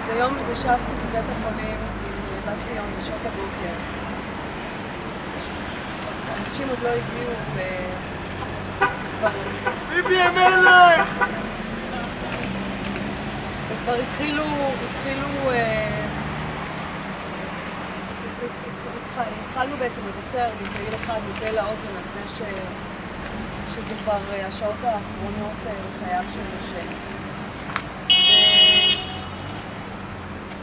אז היום ישבתי בבית החולים עם בת ציון בשעות הבוקר. אנשים עוד לא הגיעו ביבי המלך! וכבר התחלנו בעצם לבשר מפעיל אחד מפה לאוזן על זה שזה כבר השעות האחרונות לחייו של משה.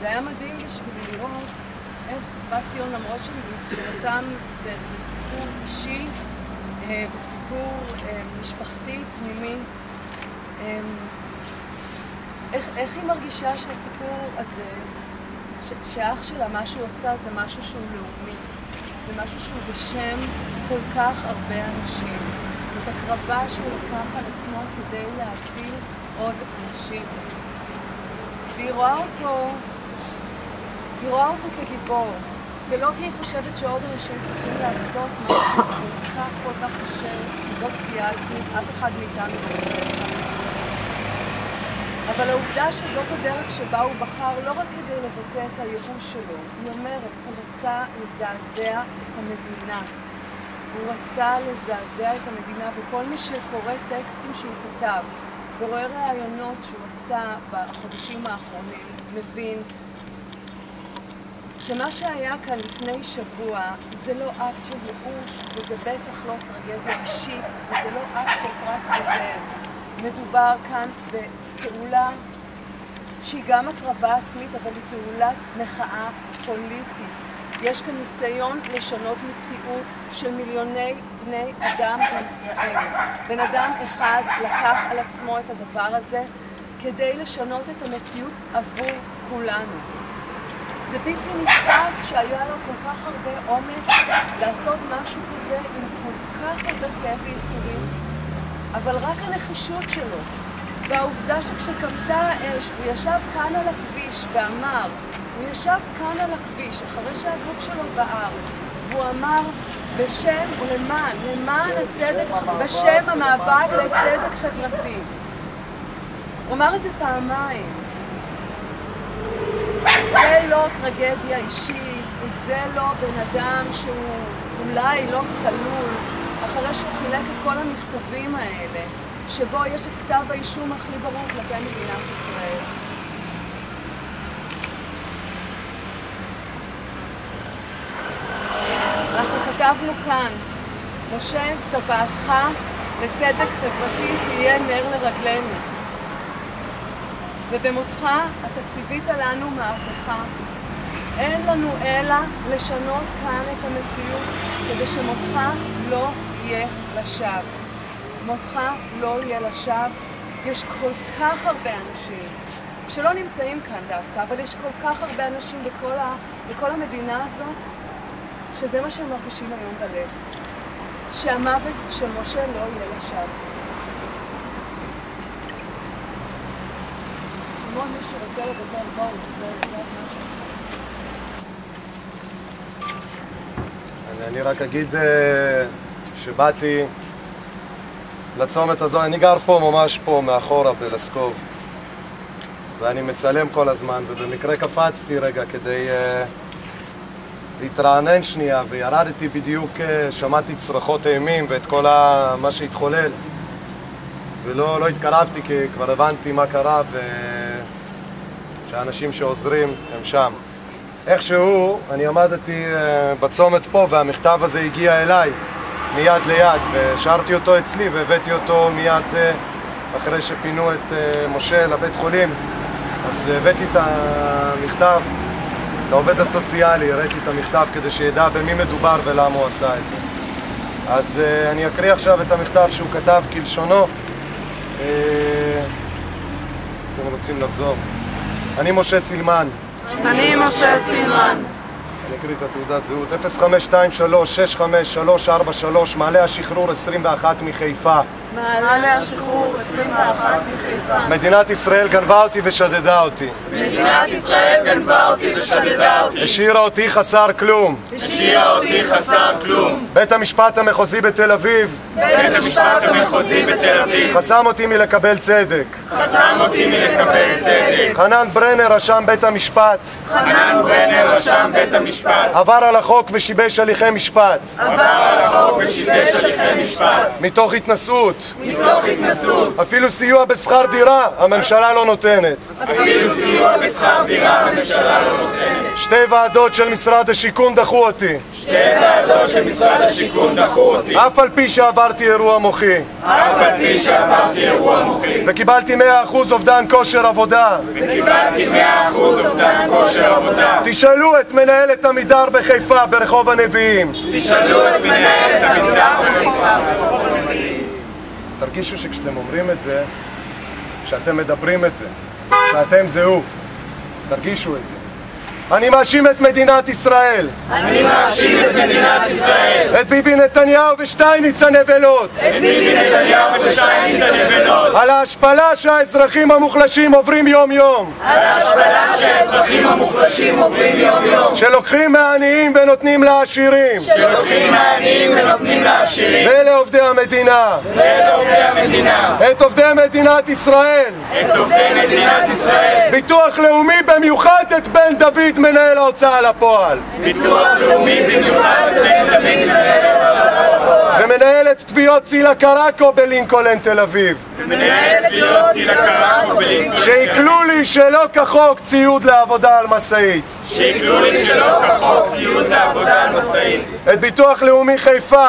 זה היה מדהים בשביל לראות איך בת ציון, למרות שמבחינתם זה סיפור אישי וסיפור משפחתי פנימי, איך היא מרגישה שהסיפור הזה, שאח שלה, מה שהוא עושה, זה משהו שהוא לאומי, זה משהו שהוא בשם כל כך הרבה אנשים. זאת הקרבה שהוא לקח על עצמו כדי להציל עוד אנשים. והיא רואה אותו כגיבור, ולא כי היא חושבת שעוד אנשים צריכים לעשות משהו כל כך קשה, זאת פגיעה עצמית, אף אחד מאיתנו לא חושב. אבל העובדה שזאת הדרך שבה הוא בחר לא רק כדי לבטא את הייאוש שלו, היא אומרת, הוא רצה לזעזע את המדינה. הוא רצה לזעזע את המדינה, וכל מי שקורא טקסטים שהוא כתב ורואה רעיונות שהוא עשה בחודשים האחרונים, מבין שמה שהיה כאן לפני שבוע זה לא אקט של ייאוש, וזה בטח לא טרגדיה אישית, וזה לא אקט של פרט בודד. מדובר כאן בפעולה שהיא גם הקרבה עצמית, אבל היא פעולת מחאה פוליטית. יש כאן ניסיון לשנות מציאות של מיליוני בני אדם בישראל. בן אדם אחד לקח על עצמו את הדבר הזה כדי לשנות את המציאות עבור כולנו. זה בלתי נתפס שהיה לו כל כך הרבה אומץ לעשות משהו כזה עם כל כך הרבה כאב וייסורים, אבל רק הנחישות שלו, והעובדה שכשכבתה האש, הוא ישב כאן על הכביש ואמר, הוא ישב כאן על הכביש אחרי שהגוף שלו בער, והוא אמר בשם למען הצדק, בשם המאבק לצדק חברתי. הוא אמר את זה פעמיים. זה לא טרגדיה אישית, זה לא בן אדם שהוא אולי לא צלול, אחרי שהוא חילק את כל המכתבים האלה, שבו יש את כתב האישום הכי ברור כלפי מדינת ישראל. אנחנו כתבנו כאן, משה, צוואתך לצדק חברתי תהיה נר לרגלינו. ובמותך אתה ציווית לנו מהפכה. אין לנו אלא לשנות כאן את המציאות כדי שמותך לא יהיה לשווא. מותך לא יהיה לשווא. יש כל כך הרבה אנשים שלא נמצאים כאן דווקא, אבל יש כל כך הרבה אנשים בכל המדינה הזאת, שזה מה שהם מרגישים היום בלב. שהמוות של משה לא יהיה לשווא. מאוד מישהו רוצה לדבר, בואו, זה הזמן שלך. אני רק אגיד שבאתי לצומת הזו, אני גר פה, ממש פה, מאחורה בלסקוב, ואני מצלם כל הזמן, ובמקרה קפצתי רגע כדי להתרענן שנייה, וירדתי בדיוק, שמעתי צרחות אימים ואת כל מה שהתחולל, ולא התקרבתי כי כבר הבנתי מה קרה, שהאנשים שעוזרים הם שם. איכשהו אני עמדתי בצומת פה והמכתב הזה הגיע אליי מיד ליד, והשארתי אותו אצלי והבאתי אותו מיד אחרי שפינו את משה לבית חולים. אז הבאתי את המכתב לעובד הסוציאלי, הראיתי את המכתב כדי שידע במי מדובר ולמה הוא עשה את זה. אז אני אקריא עכשיו את המכתב שהוא כתב כלשונו. אתם רוצים לחזור? אני משה סילמן. אני משה סילמן. אני אקריא את התעודת זהות. 0523-65-343, מעלה השחרור 21 מחיפה. מעלה השחרור 21 בחיפה. מדינת ישראל גנבה אותי ושדדה אותי. מדינת ישראל גנבה אותי ושדדה אותי. השאירה אותי חסר כלום. השאירה אותי חסר כלום. בית המשפט המחוזי בתל אביב בית המשפט המחוזי בתל אביב חסם אותי מלקבל צדק. חסם אותי מלקבל צדק. חנן ברנר, רשם בית המשפט, חנן ברנר, רשם בית המשפט, עבר על החוק ושיבש הליכי משפט. עבר על החוק ושיבש הליכי משפט. מתוך התנשאות. מתוך התנשאות. אפילו סיוע בשכר דירה הממשלה לא נותנת. אפילו סיוע בשכר דירה הממשלה לא נותנת. שתי ועדות של משרד השיכון דחו אותי. שתי ועדות של משרד השיכון דחו אותי. אף על פי שעברתי אירוע מוחי. אף על פי שעברתי אירוע מוחי. וקיבלתי 100% אובדן כושר עבודה. וקיבלתי 100% אובדן כושר עבודה. תשאלו את מנהלת עמידר בחיפה ברחוב הנביאים. תשאלו את מנהלת עמידר בחיפה ברחוב הנביאים. תרגישו שכשאתם אומרים את זה, כשאתם מדברים את זה, שאתם זהו, תרגישו את זה. אני מאשים את מדינת ישראל. אני מאשים את מדינת ישראל. את ביבי נתניהו ושטייניץ הנבלות. את ביבי נתניהו ושטייניץ הנבלות. על ההשפלה שהאזרחים המוחלשים עוברים יום יום. על ההשפלה שהאזרחים המוחלשים עוברים יום יום. שלוקחים מהעניים ונותנים לעשירים. שלוקחים מהעניים ונותנים לעשירים. ולעובדי המדינה. ולעובדי המדינה. את עובדי מדינת ישראל. את עובדי מדינת ישראל. ביטוח לאומי, במיוחד את בן דוד מנהל ההוצאה לפועל. ביטוח לאומי במיוחד בן דוד מנהל ההוצאה לפועל. ומנהלת תביעות צילה קרקו בלינקולן תל אביב. ומנהלת תביעות צילה קרקו בלינקולן. שעיקלו לי שלא כחוק ציוד לעבודה על משאית. שעיקלו לי שלא כחוק ציוד לעבודה על משאית. את ביטוח לאומי חיפה.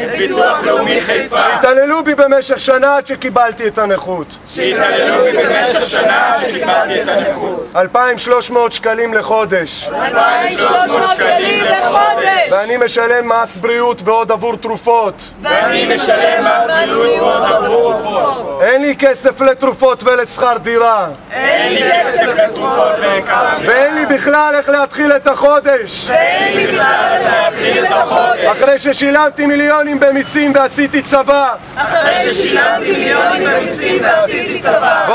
את ביטוח לאומי חיפה. שהתעללו בי במשך שנה עד שקיבלתי את הנכות. שהתעללו בי במשך שנה עד שקיבלתי את הנכות. 2,300 שקלים לחודש. 2,300 שקלים לחודש. ואני משלם מס בריאות ועוד עבור תרופות. ואני משלם מס בריאות ועוד עבור תרופות. אין לי כסף לתרופות ולשכר דירה. אין לי כסף לתרופות ולשכר דירה. ואין לי בכלל איך להתחיל את החודש. ואין לי בכלל איך להתחיל את החודש. אחרי ששילמתי מיליונים במיסים ועשיתי צבא. אחרי ששילמתי מיליונים במיסים ועשיתי צבא.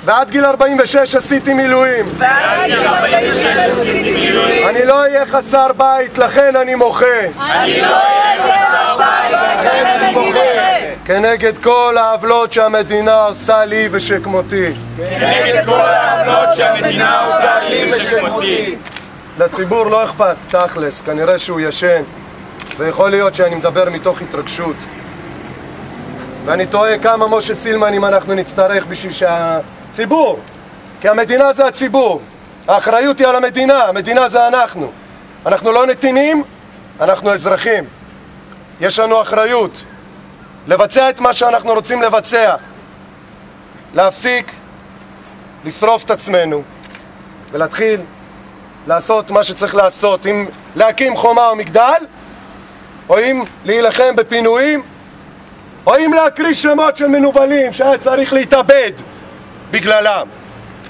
ועד גיל 46 עשיתי מילואים. ועד גיל 46 עשיתי מילואים. אני לא אהיה חסר בית, לכן אני מוחה. אני לא אהיה חסר בית, לכן אני מוחה. כנגד כל העוולות שהמדינה עושה לי ושכמותי. כנגד כל העוולות שהמדינה עושה לי ושכמותי. לציבור לא אכפת, תכלס, כנראה שהוא ישן. ויכול להיות שאני מדבר מתוך התרגשות. ואני תוהה כמה משה סילמנים אנחנו נצטרך בשביל שהציבור, כי המדינה זה הציבור, האחריות היא על המדינה, המדינה זה אנחנו. אנחנו לא נתינים, אנחנו אזרחים. יש לנו אחריות לבצע את מה שאנחנו רוצים לבצע, להפסיק לשרוף את עצמנו ולהתחיל לעשות מה שצריך לעשות, אם להקים חומה או מגדל, או אם להילחם בפינויים, או אם להקריא שמות של מנובלים שהיה צריך להתאבד בגללם,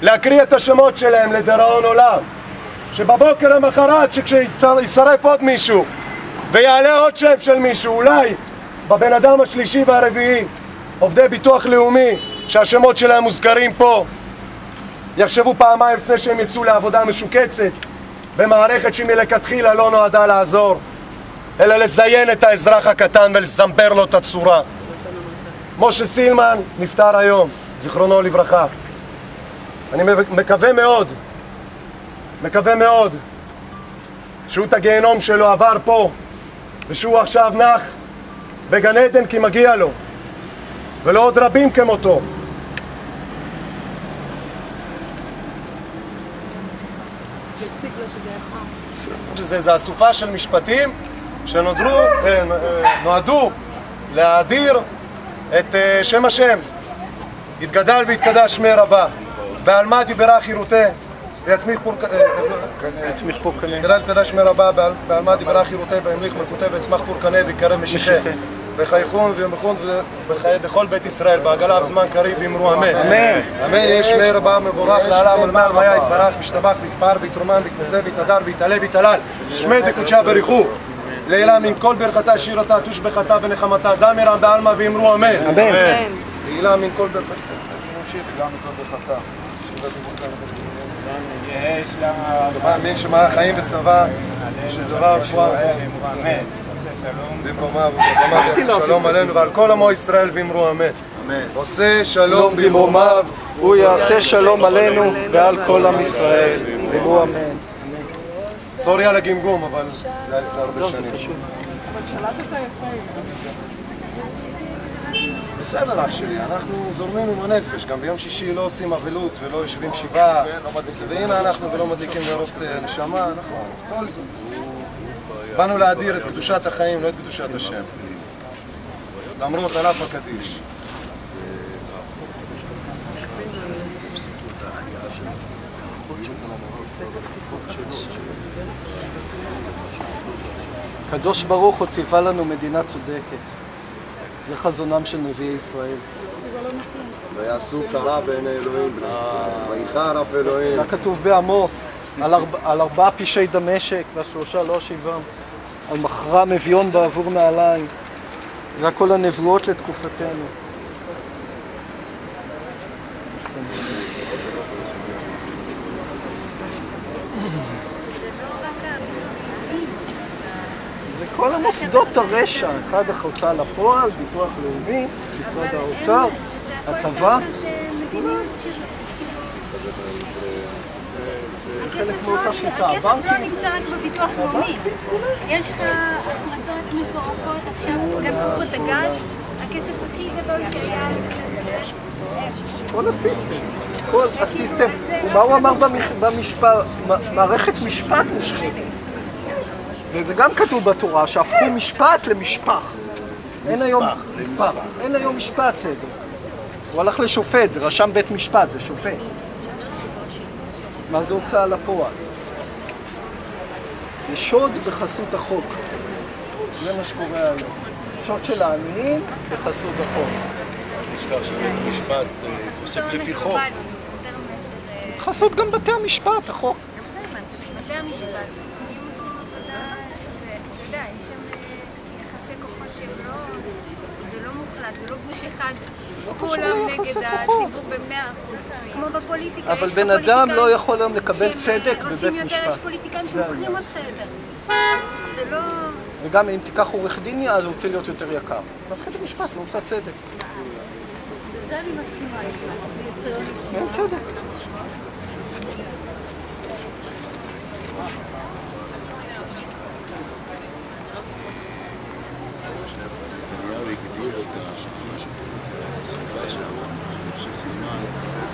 להקריא את השמות שלהם לדיראון עולם, שבבוקר המחרת שכשישרף עוד מישהו ויעלה עוד שם של מישהו, אולי בבן אדם השלישי והרביעי, עובדי ביטוח לאומי שהשמות שלהם מוזכרים פה, יחשבו פעמיים לפני שהם יצאו לעבודה משוקצת במערכת שמלכתחילה לא נועדה לעזור, אלא לזיין את האזרח הקטן ולזמבר לו את הצורה. משה סילמן נפטר היום, זיכרונו לברכה. אני מקווה מאוד שהוא את הגיהנום שלו עבר פה, ושהוא עכשיו נח בגן עדן כי מגיע לו, ולא עוד רבים כמותו. זה אסופה של משפטים שנועדו להאדיר את שם השם. יתגדל ויתקדש שמי רבה, בעלמא דיברה חירותי ויצמיח פורקנה. יתגדל ויתקדש שמי רבה, בעלמא דיברה חירותי וימליך מלכותי ויצמח פורקנה ויקרב משיחי. וחייכון וימחון וחיי דכל בית ישראל בעגלה בזמן קריב ואמרו אמן. אמן. יש שמי רבה מבורך לעלה ולמעל מיה יתברך וישתבח ויתפאר ויתרומן ויתנשא ויתהדר ויתעלה ויתהלל שמי דקודשה בריחו. לעילה מן כל ברכתה, שירתה, תושבחתה ונחמתה, דמירם בעלמא ואמרו אמן. אמן. לעילה מן כל ברכתה. נמשיך, לעילה מן כל ברכתה. יש לה... מאמין שמעה חיים ושבע, שזבה ורפואה במקומה ובמקומה, שלום עלינו ועל כל עמו ישראל ואמרו אמן. עושה שלום במרומיו, הוא יעשה שלום עלינו ועל כל עם ישראל ואמרו אמן. סורי על הגמגום, אבל זה היה לפני הרבה שנים. אבל שלטת יפה. בסדר אח שלי, אנחנו זורמים עם הנפש, גם ביום שישי לא עושים אבלות ולא יושבים שבעה, והנה אנחנו ולא מדליקים נרות נשמה, נכון, כל זאת. באנו להאדיר את קדושת החיים, לא את קדושת השם. למרות ענף הקדיש. הקדוש ברוך הוא ציווה לנו מדינה צודקת. זה חזונם של נביאי ישראל. ויעשו קרא בעיני אלוהים בני ישראל, ויחר אף אלוהים. מה כתוב בעמוס? על 4 פשעי דמשק וה3 לא שיבם. על מחרם אביון בעבור נעליים. זה הכל הנבואות לתקופתנו. זה כל המוסדות הרשע, אחד ההוצאה לפועל, ביטוח לאומי, משרד האוצר, הצבא. חלק מאותה שיטה. הכסף לא נקצה רק בביטוח לאומי. יש לך החלטות מטורפות עכשיו, גם קופות הגז, הכסף הכי גדול שהיה. כל הסיסטם. כל הסיסטם. ומה הוא אמר במשפט? מערכת משפט מושחתת. וזה גם כתוב בתורה, שהפכו משפט למשפח. אין היום משפט צדק. הוא הלך לשופט, זה רשם בית משפט, זה שופט. מה זה הוצאה לפועל? זה שוד בחסות החוק. זה מה שקורה היום. שוד של העניים בחסות החוק. נשכח שמשפט פוסק לפי חוק. חסות גם בתי המשפט, החוק. בתי המשפט, אם עושים עבודה, אתה יודע, יש שם יחסי כוחות שהם לא... זה לא מוחלט, זה לא גוש אחד, כולם נגד הציבור ב100%. כמו בפוליטיקה, אבל בן אדם לא יכול היום לקבל צדק בבית משפט. יש פוליטיקאים שמוכרים אותך יותר. זה לא... וגם אם תיקח עורך דין, אז הוא רוצה להיות יותר יקר. מערכת המשפט לא עושה צדק. בזה אני מסכימה איתך. אין צדק.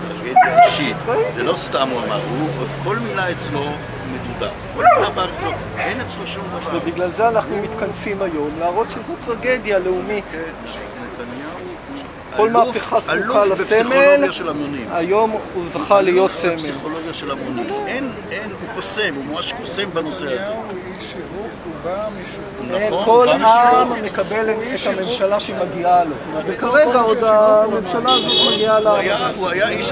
טרגדיה אישית, זה לא סתם הוא אמר, כל מילה אצלו מדודה, כל מילה בארצות, אין אצלו שום דבר. ובגלל זה אנחנו מתכנסים היום להראות שזו טרגדיה לאומית. כל מהפכה זקוקה אלוף לסמל, בפסיכולוגיה של המונים. היום הוא זכה להיות סמל. בפסיכולוגיה של המונים. אין, הוא קוסם, הוא ממש קוסם בנושא הזה. כל עם מקבל את הממשלה שמגיעה לו. וכרגע עוד הממשלה הזאת מגיעה לה. הוא היה איש